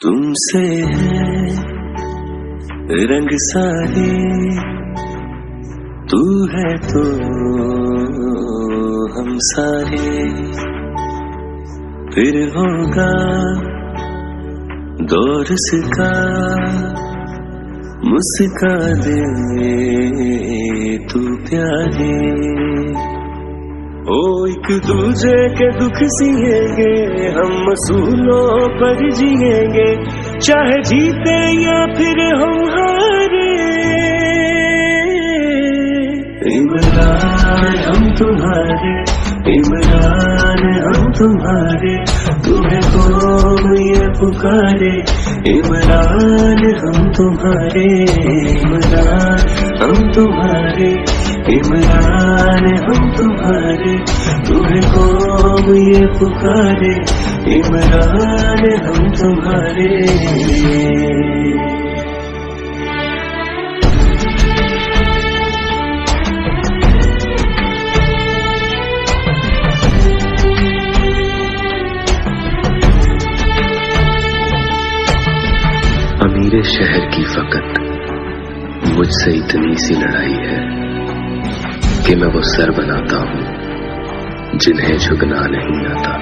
तुमसे है रंग सारे, तू है तो हम सारे, फिर होगा दौर का मुस्का दे तू प्यारे। ओ एक दूजे के दुख सिएंगे हम असूलों पर जिएंगे, चाहे जीते या फिर हम हारे। इमरान हम तुम्हारे, इमरान हम तुम्हारे, तुम्हें कौन ये पुकारे। इमरान हम तुम्हारे, इमरान हम तुम्हारे, इमरान हम तुम्हारे, तुम्हें कौन ये पुकारे। इमरान हम तुम्हारे। अमीरे शहर की फकत मुझसे इतनी सी लड़ाई है कि मैं वो सर बनाता हूँ जिन्हें झुकना नहीं आता।